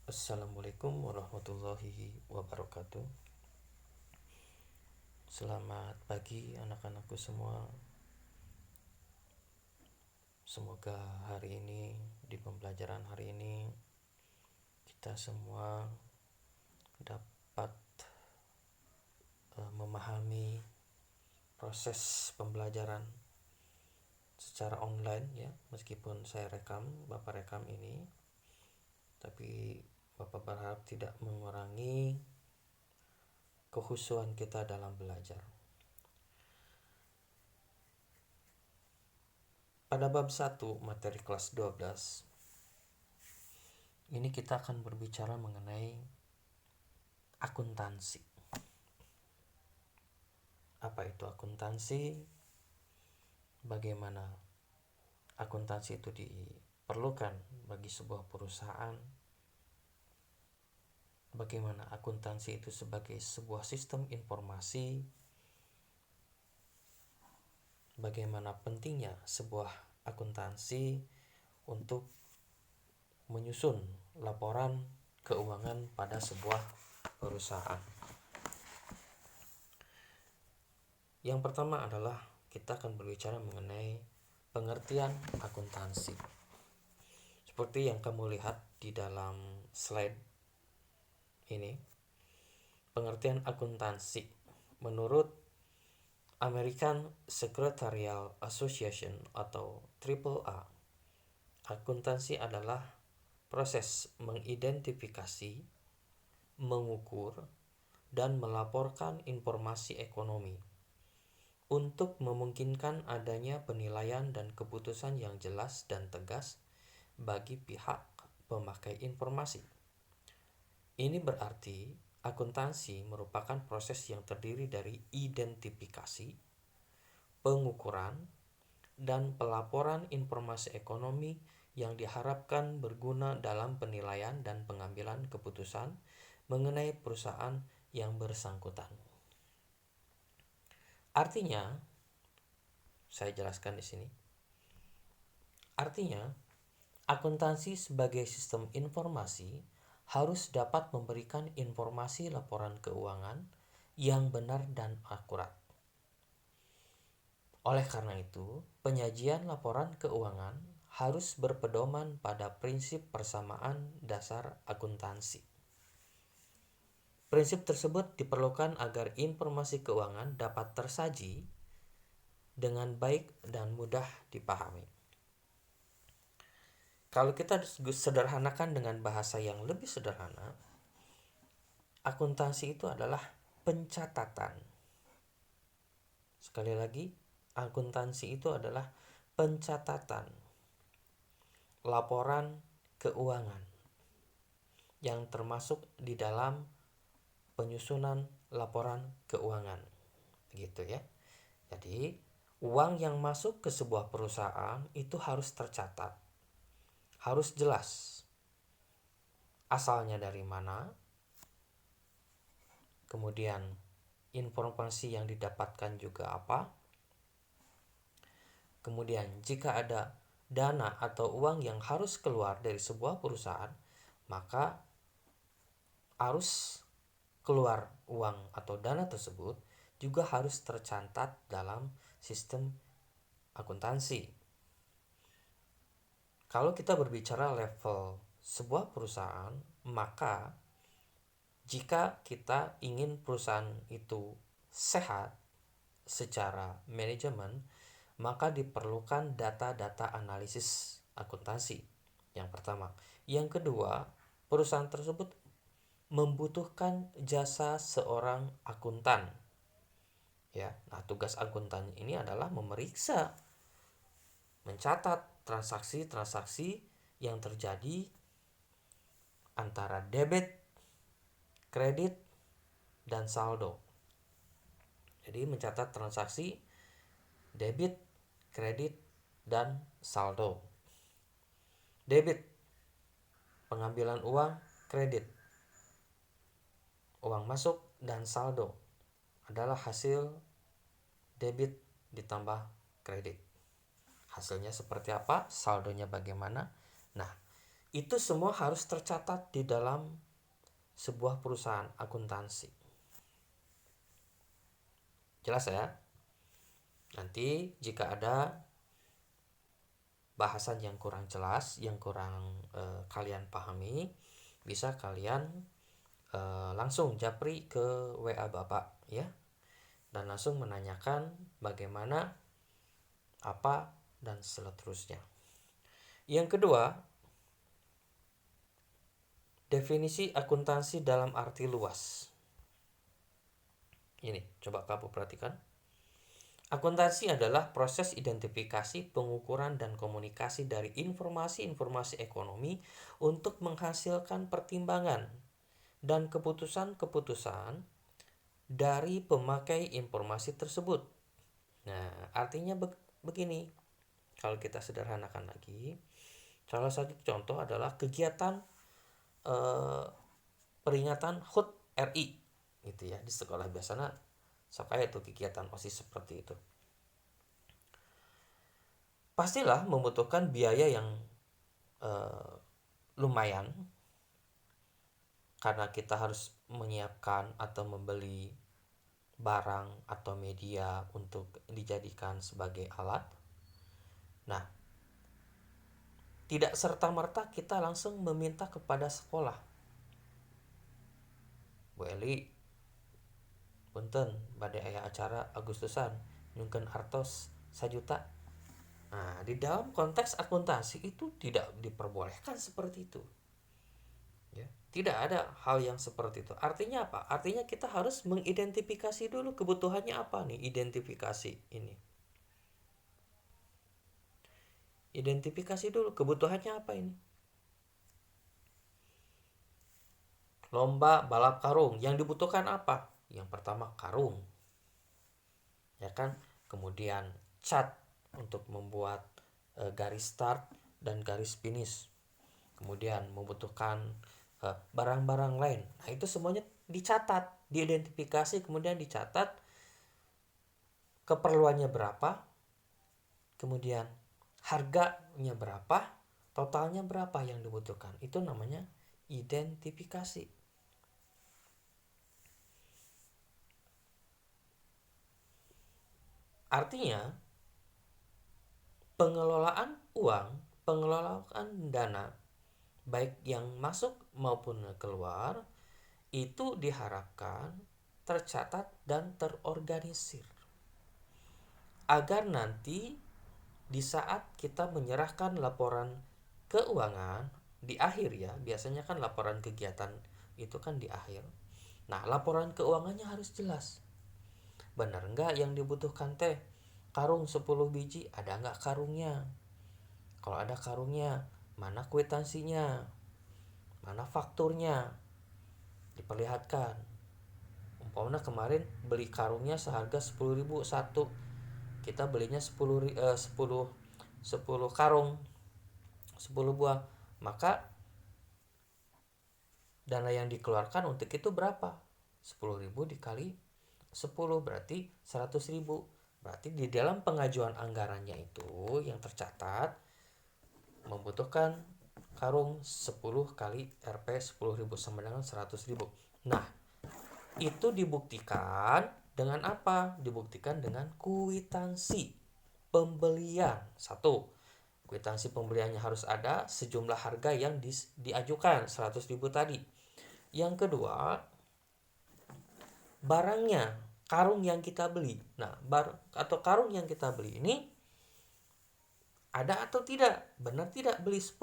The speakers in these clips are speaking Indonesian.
Assalamualaikum warahmatullahi wabarakatuh. Selamat pagi anak-anakku semua. Semoga hari ini, di pembelajaran hari ini, kita semua dapat memahami proses pembelajaran secara online ya. Meskipun Bapak rekam ini, tapi Bapak berharap tidak mengurangi kehusuan kita dalam belajar. Pada bab 1 materi kelas 12, ini kita akan berbicara mengenai akuntansi. Apa itu akuntansi? Bagaimana akuntansi itu diperlukan bagi sebuah perusahaan? Bagaimana akuntansi itu sebagai sebuah sistem informasi? Bagaimana pentingnya sebuah akuntansi untuk menyusun laporan keuangan pada sebuah perusahaan. Yang pertama adalah kita akan berbicara mengenai pengertian akuntansi. Seperti yang kamu lihat di dalam slide ini, pengertian akuntansi menurut American Secretarial Association atau AAA, akuntansi adalah proses mengidentifikasi, mengukur, dan melaporkan informasi ekonomi untuk memungkinkan adanya penilaian dan keputusan yang jelas dan tegas bagi pihak pemakai informasi. Ini berarti akuntansi merupakan proses yang terdiri dari identifikasi, pengukuran, dan pelaporan informasi ekonomi yang diharapkan berguna dalam penilaian dan pengambilan keputusan mengenai perusahaan yang bersangkutan. Artinya, saya jelaskan di sini. Artinya, akuntansi sebagai sistem informasi harus dapat memberikan informasi laporan keuangan yang benar dan akurat. Oleh karena itu, penyajian laporan keuangan harus berpedoman pada prinsip persamaan dasar akuntansi. Prinsip tersebut diperlukan agar informasi keuangan dapat tersaji dengan baik dan mudah dipahami. Kalau kita sederhanakan dengan bahasa yang lebih sederhana, akuntansi itu adalah pencatatan. Sekali lagi, akuntansi itu adalah pencatatan laporan keuangan yang termasuk di dalam penyusunan laporan keuangan, gitu ya. Jadi, uang yang masuk ke sebuah perusahaan itu harus tercatat, harus jelas asalnya dari mana, kemudian informasi yang didapatkan juga apa, kemudian jika ada dana atau uang yang harus keluar dari sebuah perusahaan, maka arus keluar uang atau dana tersebut juga harus tercatat dalam sistem akuntansi. Kalau kita berbicara level sebuah perusahaan, maka jika kita ingin perusahaan itu sehat secara manajemen, maka diperlukan data-data analisis akuntansi. Yang pertama. Yang kedua, perusahaan tersebut membutuhkan jasa seorang akuntan. Ya, nah tugas akuntan ini adalah memeriksa, mencatat transaksi-transaksi yang terjadi antara debit, kredit, dan saldo. Jadi mencatat transaksi debit, kredit, dan saldo. Debit, pengambilan uang, kredit, uang masuk, dan saldo adalah hasil debit ditambah kredit. Hasilnya seperti apa? Saldonya bagaimana? Nah, Itu semua harus tercatat di dalam sebuah perusahaan akuntansi. Jelas ya? Nanti jika ada bahasan yang kurang jelas, yang kurang kalian pahami, bisa kalian langsung japri ke WA Bapak ya, dan langsung menanyakan bagaimana, apa, dan seterusnya. Yang kedua, definisi akuntansi dalam arti luas. Ini coba kamu perhatikan. Akuntansi adalah proses identifikasi, pengukuran, dan komunikasi dari informasi-informasi ekonomi untuk menghasilkan pertimbangan dan keputusan-keputusan dari pemakai informasi tersebut. Nah, artinya begini, kalau kita sederhanakan lagi, salah satu contoh adalah kegiatan peringatan HUT RI, gitu ya, di sekolah biasanya sekaya itu kegiatan OSIS seperti itu. Pastilah membutuhkan biaya yang lumayan, karena kita harus menyiapkan atau membeli barang atau media untuk dijadikan sebagai alat. Nah, tidak serta-merta kita langsung meminta kepada sekolah, Bu Eli, punten badai aya acara Agustusan nyungkeun artos 1 juta. Nah, di dalam konteks akuntansi itu tidak diperbolehkan seperti itu. Ya, tidak ada hal yang seperti itu. Artinya apa? Artinya kita harus mengidentifikasi dulu kebutuhannya apa nih, identifikasi ini. Identifikasi dulu kebutuhannya apa ini. Lomba balap karung, yang dibutuhkan apa? Yang pertama karung, ya kan? Kemudian cat untuk membuat garis start dan garis finish. Kemudian membutuhkan barang-barang lain. Nah, itu semuanya dicatat, diidentifikasi, kemudian dicatat keperluannya berapa, kemudian harganya berapa, totalnya berapa yang dibutuhkan. Itu namanya identifikasi. Artinya, pengelolaan uang, pengelolaan dana, baik yang masuk maupun keluar, itu diharapkan tercatat dan terorganisir. Agar nanti di saat kita menyerahkan laporan keuangan di akhir ya, biasanya kan laporan kegiatan itu kan di akhir. Nah, laporan keuangannya harus jelas. Benar nggak yang dibutuhkan teh? Karung 10 biji, ada nggak karungnya? Kalau ada karungnya, mana kwitansinya? Mana fakturnya? Diperlihatkan. Umpamanya kemarin beli karungnya seharga 10.000 satu. Kita belinya 10 karung, 10 buah. Maka dana yang dikeluarkan untuk itu berapa? 10.000 dikali 10 berarti 100.000. Berarti di dalam pengajuan anggarannya itu yang tercatat membutuhkan karung 10 kali Rp 10.000 sama dengan 100.000. Nah, itu dibuktikan dengan apa? Dibuktikan dengan kwitansi pembelian. Satu, kwitansi pembeliannya harus ada sejumlah harga yang diajukan 100.000 tadi. Yang kedua, barangnya, karung yang kita beli. Nah, karung yang kita beli ini ada atau tidak? Benar tidak beli 10?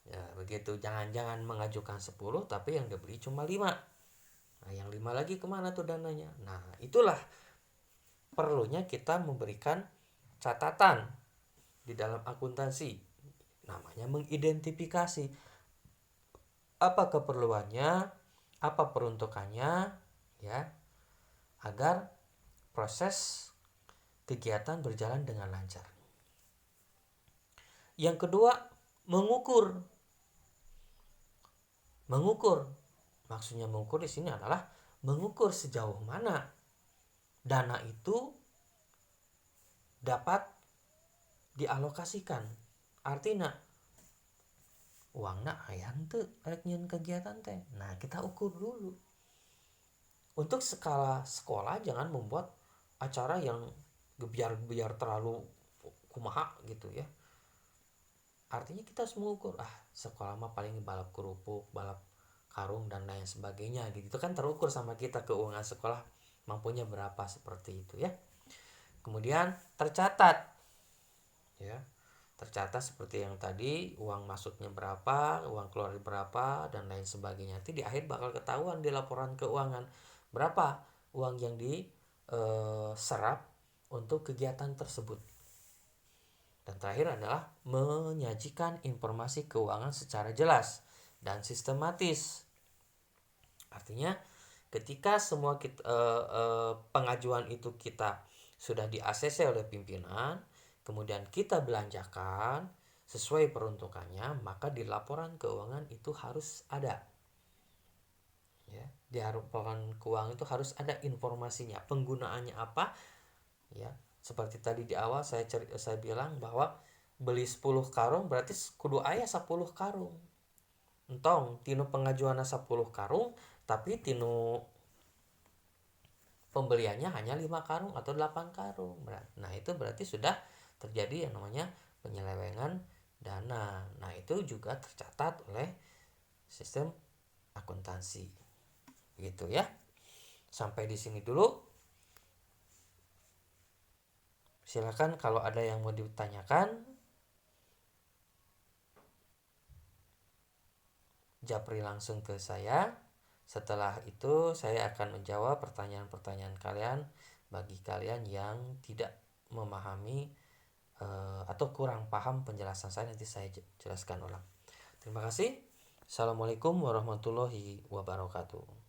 Ya, begitu. Jangan mengajukan 10 tapi yang dibeli cuma 5. Nah, yang 5 lagi kemana tuh dananya? Nah, itulah perlunya kita memberikan catatan di dalam akuntansi. Namanya mengidentifikasi apa keperluannya, apa peruntukannya, ya, agar proses kegiatan berjalan dengan lancar. Yang kedua, mengukur. Maksudnya mengukur di sini adalah mengukur sejauh mana dana itu dapat dialokasikan. Artinya uangna aya henteu rek nyieun kegiatan teh. Nah, kita ukur dulu. Untuk skala sekolah jangan membuat acara yang gebiar-gebiar terlalu kumaha gitu ya. Artinya kita harus mengukur, sekolah mah paling balap kerupuk, balap karung dan lain sebagainya gitu. Itu kan terukur sama kita keuangan sekolah mampunya berapa seperti itu ya. Kemudian tercatat ya. Tercatat seperti yang tadi, uang masuknya berapa, uang keluar berapa dan lain sebagainya. Nanti di akhir bakal ketahuan di laporan keuangan berapa uang yang diserap untuk kegiatan tersebut. Dan terakhir adalah menyajikan informasi keuangan secara jelas dan sistematis. Artinya ketika semua pengajuan itu kita sudah di-ACC oleh pimpinan, kemudian kita belanjakan sesuai peruntukannya, maka di laporan keuangan itu harus ada. Ya, di laporan keuangan itu harus ada informasinya, penggunaannya apa, ya. Seperti tadi di awal saya bilang bahwa beli 10 karung berarti kudu aya 10 karung. Entong tinu pengajuan 10 karung tapi tinu pembeliannya hanya 5 karung atau 8 karung. Nah, itu berarti sudah terjadi yang namanya penyelewengan dana. Nah, itu juga tercatat oleh sistem akuntansi. Gitu ya. Sampai di sini dulu. Silakan kalau ada yang mau ditanyakan, japri langsung ke saya. Setelah itu saya akan menjawab pertanyaan-pertanyaan kalian bagi kalian yang tidak memahami atau kurang paham penjelasan saya, nanti saya jelaskan ulang. Terima kasih. Assalamualaikum warahmatullahi wabarakatuh.